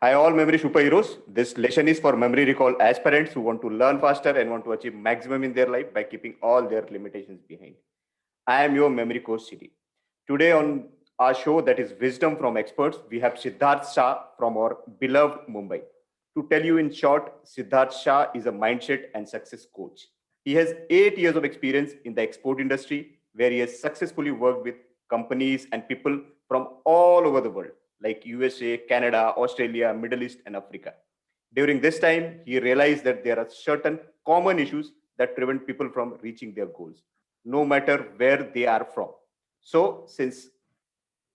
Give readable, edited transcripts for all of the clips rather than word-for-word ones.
Hi, all memory superheroes. This lesson is for memory recall aspirants who want to learn faster and want to achieve maximum in their life by keeping all their limitations behind. I am your memory coach, City. Today on our show that is Wisdom from Experts, we have Siddarth Shah from our beloved Mumbai. To tell you in short, Siddarth Shah is a mindset and success coach. He has 8 years of experience in the export industry, where he has successfully worked with companies and people from all over the world, like USA, Canada, Australia, Middle East, and Africa. During this time, he realized that there are certain common issues that prevent people from reaching their goals, no matter where they are from. So, since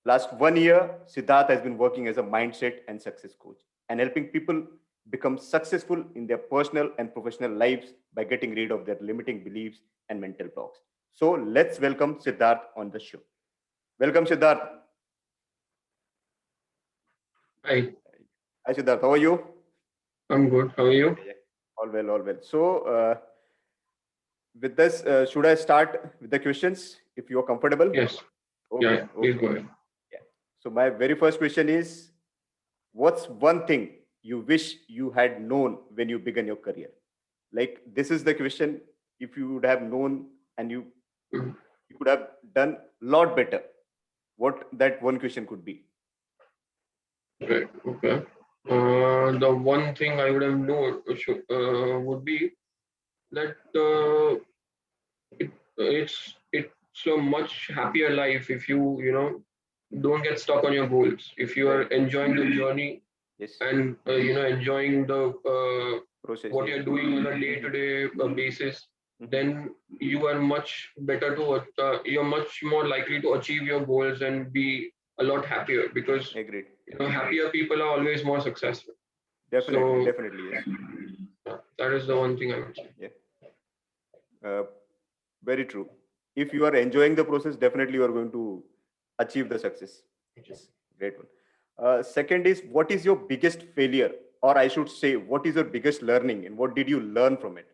last 1 year, Siddharth has been working as a mindset and success coach and helping people become successful in their personal and professional lives by getting rid of their limiting beliefs and mental blocks. So, let's welcome Siddharth on the show. Welcome, Siddharth. Hi, Hi, Siddharth. How are you? I'm good. How are you? Yeah, all well, all well. So, with this, should I start with the questions if you are comfortable? Yes. Yeah, Okay, yeah. Please okay. go ahead. Yeah. So, my very first question is, what's one thing you wish you had known when you began your career? Like, this is the question. If you would have known and Mhm. you could have done a lot better, what that one question could be? Right. Okay. The one thing I would have known would be that it's a much happier life if you don't get stuck on your goals. If you are Right. enjoying the journey Yes. and enjoying the Process. what Yes. you're doing on a day-to-day basis, Mhm. then you are much better to you're much more likely to achieve your goals and be a lot happier because Agreed. happier people are always more successful. Definitely. So Definitely. Yes. that is the one thing I would say. Yeah. Uh, Very true. If you are enjoying the process, definitely you are going to achieve the success. Yes, great one. Second is, what is your biggest failure? Or I should say, what is your biggest learning and what did you learn from it?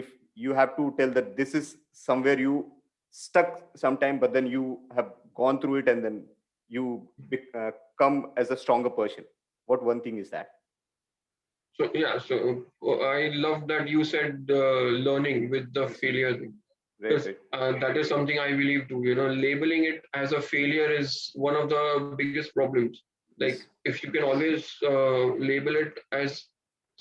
If you have to tell that this is somewhere you stuck sometime, but then you have gone through it and then you come as a stronger person. What one thing is that? So yeah, so I love that you said learning with the failure thing Right, because right. that is something I believe too. Labeling it as a failure is one of the biggest problems. Like Yes. if you can always label it as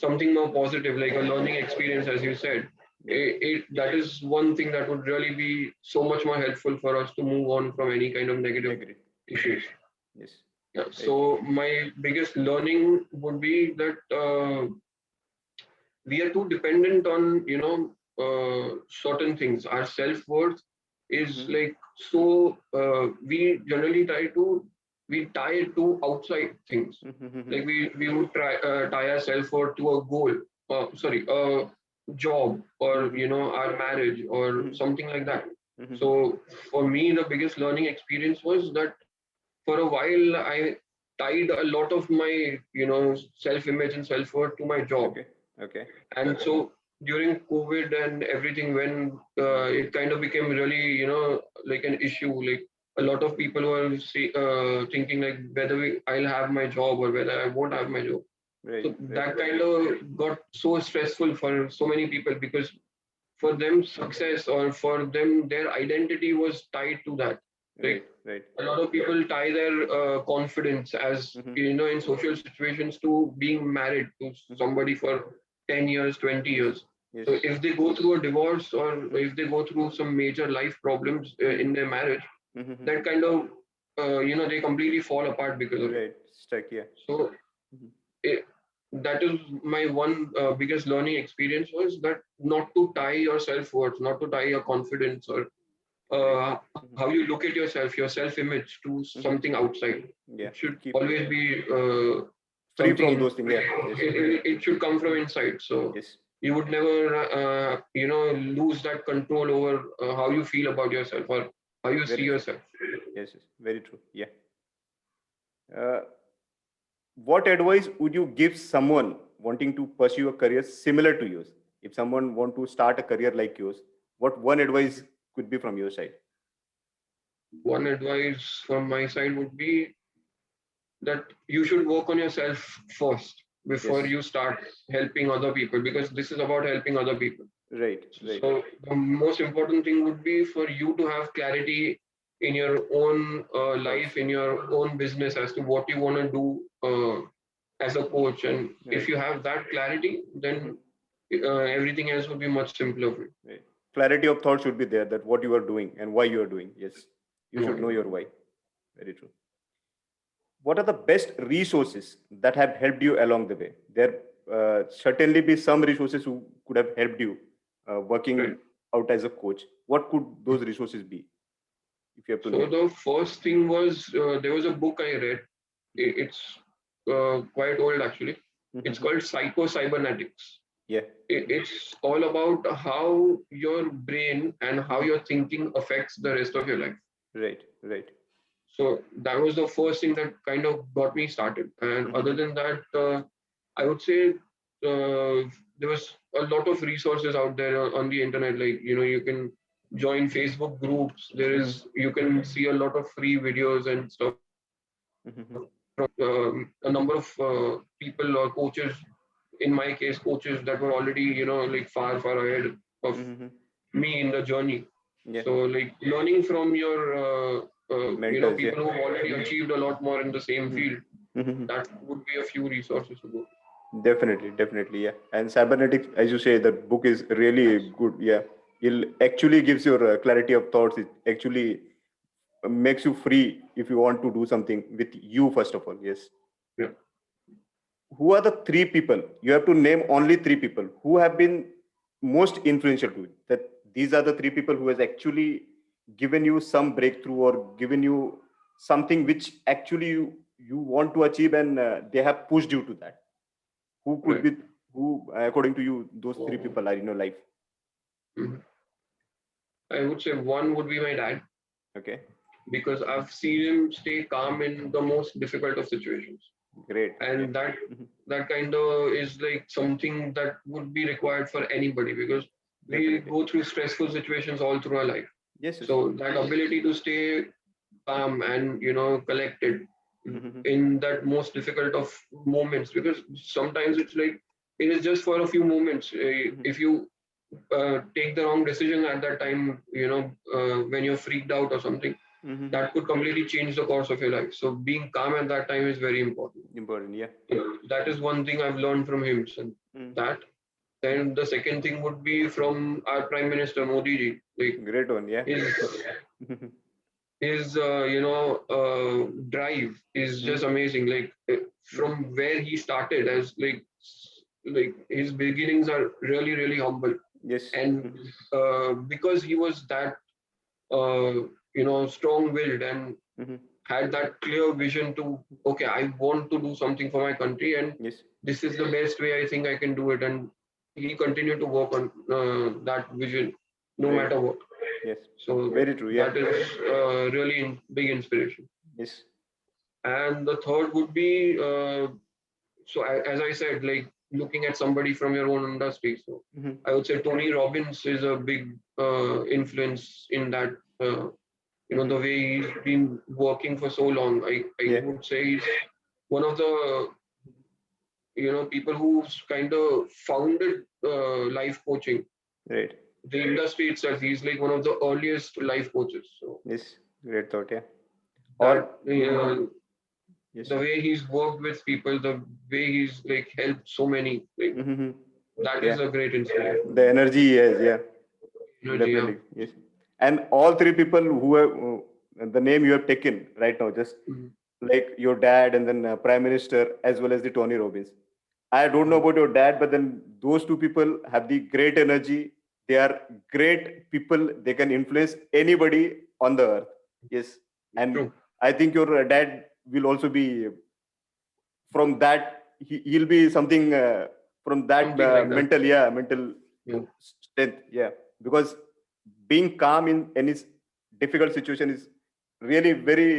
something more positive, like a learning experience, as you said, Yeah. that is one thing that would really be so much more helpful for us to move on from any kind of negative Agreed. issues. Yes. Yeah. Right. So my biggest learning would be that. We are too dependent on certain things. Our self-worth is Mm-hmm. like so we generally we tie it to outside things, Mm-hmm. like we would tie our self-worth to a goal, sorry, a job, or Mm-hmm. our marriage or Mm-hmm. something like that. Mm-hmm. So for me the biggest learning experience was that for a while I tied a lot of my self-image and self-worth to my job. Okay. Okay. And so during COVID and everything, when Mm-hmm. it kind of became really, like an issue, like a lot of people were thinking like whether I'll have my job or whether I won't have my job. Right. So Right. that kind of got so stressful for so many people because for them, success or for them, their identity was tied to that. Like Right. Right. a lot of people tie their confidence as Mm-hmm. in social situations to being married to Mm-hmm. somebody for 10 years, 20 Yes. years. Yes. So if they go through a divorce or Mm-hmm. if they go through some major life problems in their marriage, Mm-hmm. that kind of they completely fall apart because of it. Right. Stuck. Yeah. So Mm-hmm. it, that is my one biggest learning experience, was that not to tie your self-worth, not to tie your confidence or Right. how Mm-hmm. you look at yourself, your self-image, to Mm-hmm. something outside. Yeah. It should Keep always be free something from in. those things. Yeah. Yes. It should come from inside. So Yes. you would never, lose that control over how you feel about yourself or how you see Very true. yourself. Yes. Yes. Very true. Yeah. Uh, what advice would you give someone wanting to pursue a career similar to yours? If someone want to start a career like yours, what one advice could be from your side? One advice from my side would be that you should work on yourself first before Yes. you start helping other people, because this is about helping other people. Right. Right. So the most important thing would be for you to have clarity in your own life, Thoughts. in your own business, as to what you want to do as a coach. And if Right. you have that clarity, Mhm. then everything else would be much simpler for you. Right. Clarity of thought should be there, that what you are doing and why you are doing. Yes. You should know Right. your why. Very true. What are the best resources that have helped you along the way? There certainly be some resources who could have helped you Right. working out as a coach. What could those resources be, if you have to So name? the first thing was there was a book I read. Mhm. It's quite old actually. It's Mhm. called Psycho Cybernetics. Yeah. It's all about how your brain and how Mhm. your thinking affects the rest of your life. Right. Right. So that was the first thing that kind of got me started. And other Mhm. than that, I would say there was a lot of resources out there on the internet. Like, you can join Facebook groups. Mhm. You can see a lot of free videos and stuff Mhm. from a number of people or coaches. In my case, coaches that were already, like far ahead of Mhm. me in the journey. Yeah. So, like learning from your, Mentors. Yeah. people who have already Mhm. achieved a lot more in the same Mhm. field, Mhm. that would be a few resources to go. Definitely, definitely, yeah. And cybernetics, as you say, the book is really Yes. good. Yeah, it actually gives your clarity of thoughts. It actually makes you free if you want to do something with you first of all. Yes. Yeah. Who are the three people? You have to name only three people who have been most influential to you. That these are the three people who has actually given you some breakthrough or given you something which actually you want to achieve, and they have pushed you to that. Who could Right. be, who according to you those three people are in your life? Mhm. I would say one would be my dad, Okay. because I've seen him stay calm in the most difficult of situations. Great. Yeah. And that Mhm. that kind of is like something that would be required for anybody, because we Definitely. go through stressful situations all through our life. Yes. Yes. So that ability to stay calm and collected Mhm. in that most difficult of moments, because sometimes it's like it is just for a few moments. Mhm. If you take the wrong decision at that time, when you're freaked out or something, Mhm. that could completely change the course of your life. So being calm at that time is very important. Important. Yeah. That is one thing I've learned from him. So Mm. that. Then the second thing would be from our Prime Minister Modi ji. Like Great one. Yeah. his Mhm. his drive is just Mhm. amazing. Like Mhm. from where he started, as like his beginnings are really humble. Yes. And Mhm. because he was that uh, strong-willed and Mhm. had that clear vision to, okay, I want to do something for my country, and Yes. this is the best way I think I can do it. And he continued to work on that vision no Right. matter what. Yes. So Very true. Yeah. that is really big inspiration. Yes. And the third would be, as I said, like looking at somebody from your own industry. So Mhm. I would say Tony Robbins is a big influence in that. The Mhm. way he's been working for so long. I Yeah. would say he's one of the people who's kind of founded life coaching. Right. The industry itself, he's like one of the earliest life coaches. So Yes. Great thought. Yeah. that Or mhm. Yes. the way he's worked with people, the way he's like helped so many, like Mhm. that Yeah. is a great inspiration. The energy. Yes. Yeah. Energy, yeah. Definitely, yes. And all three people who have the name you have taken right now, just Mhm. like your dad and then Prime Minister as well as the Tony Robbins. I don't know Mhm. about your dad, but then those two people have the great energy. They are great people. They can influence anybody on the earth. Yes, and True. I think your dad will also be from that. He'll be something from that Something like that. mental, yeah, mental Yeah. strength, yeah, because being calm in any difficult situation is really very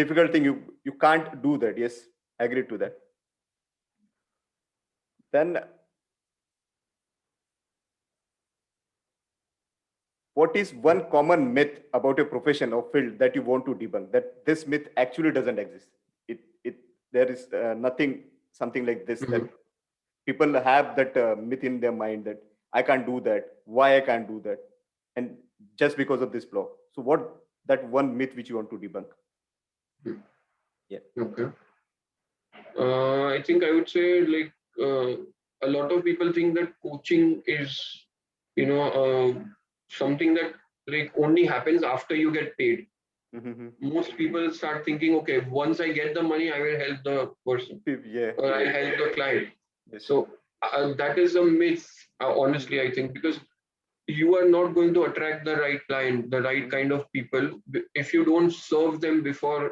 difficult thing. You can't do that. Yes, I agree to that. Then what is one common myth about your profession or field that you want to debunk, that this myth actually doesn't exist? It there is nothing, something like this, that Mhm. people have that myth in their mind that I can't do that, why I can't do that, and just because of this block. So what that one myth which you want to debunk? Yeah. Okay. I think I would say like a lot of people think that coaching is, something that like only happens after you get paid. Mm-hmm. Most people start thinking, okay, once I get the money, I will help the person Yeah, or I'll right. help the client. Yes. So that is a myth, honestly, I think, because you are not going to attract the right client, the right Mm-hmm. kind of people if you don't serve them before,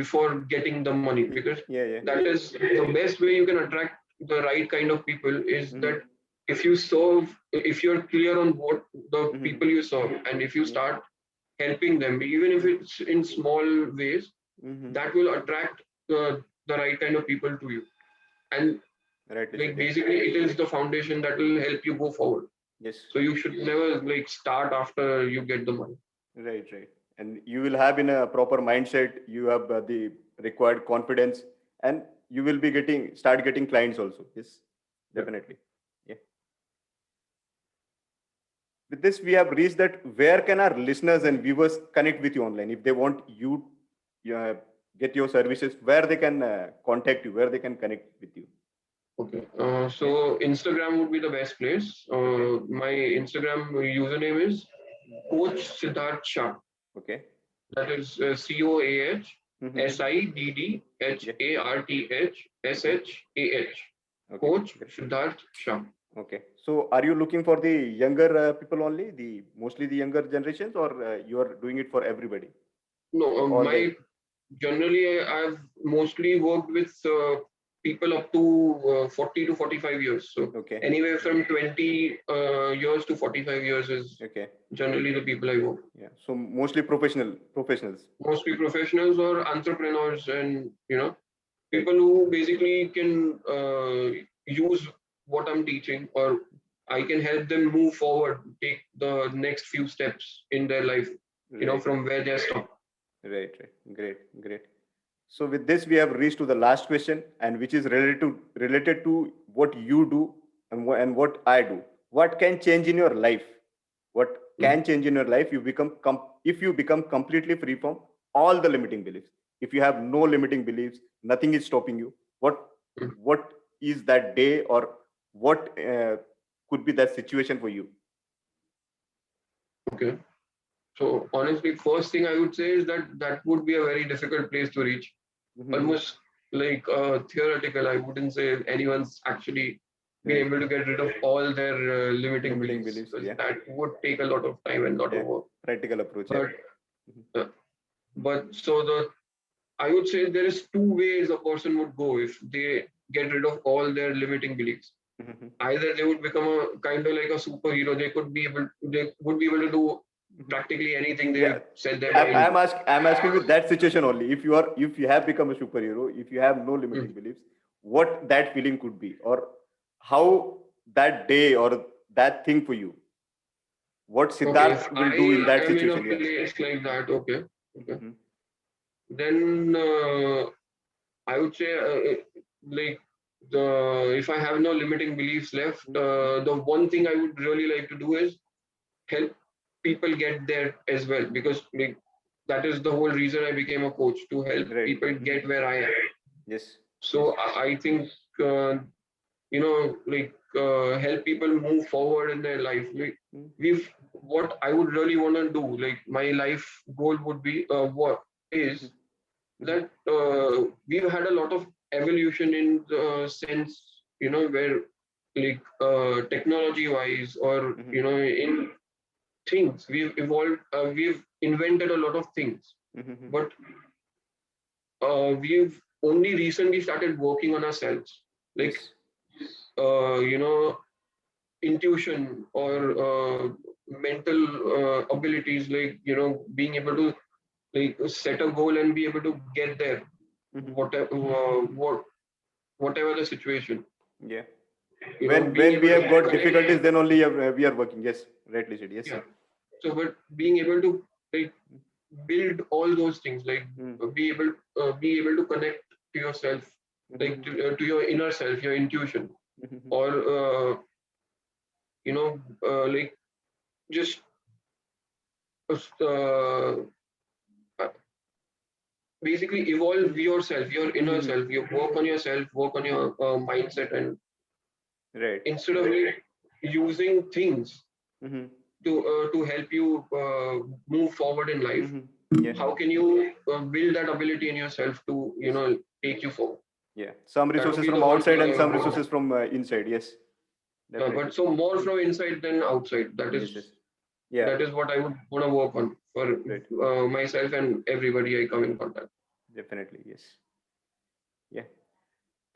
before getting the money. Because Yeah, yeah. that is the best way you can attract the right kind of people is Mm-hmm. that if you serve, if you're clear on what the Mm-hmm. people you serve, and if you Yeah. start helping them, even if it's in small ways, Mm-hmm. that will attract the right kind of people to you. And Rightly like said. Yeah. basically, it is the foundation that will help you go forward. Yes. So you should never like start after you get the money. Right, right. And you will have in a proper mindset, you have the required confidence, and you will be start getting clients also. Yes, Yeah. definitely. Yeah. With this, we have reached that where can our listeners and viewers connect with you online if they want you, get your services, where they can contact you, where they can connect with you. Okay. Yeah. So Instagram would be the best place. Okay. My Instagram username is Coach Siddarth Shah. Okay. That is COAH Mm-hmm. Yeah. Okay. SIDDHARTHSHAH. Okay. Coach Great. Siddarth Shah. Okay. So are you looking for the younger people only, the mostly the younger generations, or you are doing it for everybody, No, for all the? my generally I've mostly worked with people up to 40 to 45 years. So Okay. anywhere from 20 years to 45 years is Okay. generally the people I work with. Yeah. So mostly professionals. Mostly professionals or entrepreneurs, and Right. people who basically can use what I'm teaching, or I can help them move forward, take the next few steps in their life, Right. from where they're stuck. Right. Right. Great. Great. So with this, we have reached to the last question, and which is related to what you do and and what I do. What can change in your life? What can Mhm. change in your life? If you become completely free from all the limiting beliefs. If you have no limiting beliefs, nothing is stopping you. Mhm. What is that day, or what could be that situation for you? Okay. So honestly, first thing I would say is that that would be a very difficult place to reach. Mhm. Almost like theoretical. I wouldn't say anyone's actually been Right. able to get rid of all their limiting Limiting beliefs, beliefs. because Yeah. that would take a lot of time and lot of Yeah. work. Practical approach. Yeah. But Mhm. uh, but so the I would say there is two ways a person would go if they get rid of all their limiting beliefs. Mhm. Either they would become a kind of like a superhero. They would be able to do Mhm. practically anything Yeah, they set their mind. I'm asking with that situation only. If you have become a superhero, if you have no Mm. limiting beliefs, what that feeling could be, or how that day or that thing for you, what Okay, if Siddharth will do in I that am in a situation? Yeah. place like that, okay, Mhm. then I would say like the if I have no limiting beliefs left, Mhm. the one thing I would really like to do is help people get there as well, because like, that is the whole reason I became a coach, to help Right. people Mhm. get where I am. Yes. Yes. So I think like help people move forward in their life. Like Mhm. we've what I would really want to do, like my life goal would be what Mhm. is Mhm. that we've had a lot of evolution in the sense, where like technology wise, or Mhm. in things we've evolved, we've invented a lot of things, Mhm. but we've only recently started working on ourselves, like Yes. intuition or Mhm. mental abilities, like being able to like set a goal and be able to get there, Mhm. whatever whatever the situation, Yeah. being When we able to have got difficulties, connect. then only we are working. Yes. Rightly said. Yes. Yeah. So but being able to like build all those things, like Mm. be able to connect to yourself, like to your inner self, your intuition, Mhm. or like just uh, uh, basically evolve yourself, your inner Mhm. self. You work on yourself, work on your mindset, and Right. instead of using things Mhm. to help you move forward in life, Mhm. Yeah. how can you build that ability in yourself to Yes. take you forward? Yeah. Some That would resources be the from one outside thing I and would some work on. resources from inside. Yes. But Definitely. so more from inside than outside. Yes. Yes. Yeah. That is what I would want to work on for Right. myself and everybody I come in contact. Definitely. Yes. Yeah.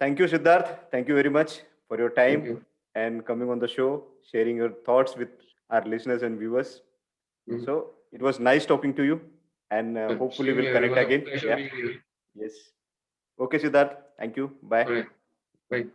Thank you, Siddharth. Thank you very much for your Thank time you. and coming on the show, sharing your thoughts with our listeners and viewers. Mhm. So it was nice talking to you, and hopefully Same we'll here. It connect was a again. pleasure Yeah. being here. Yes. Okay, Siddharth. Thank you. Bye. All right. Bye.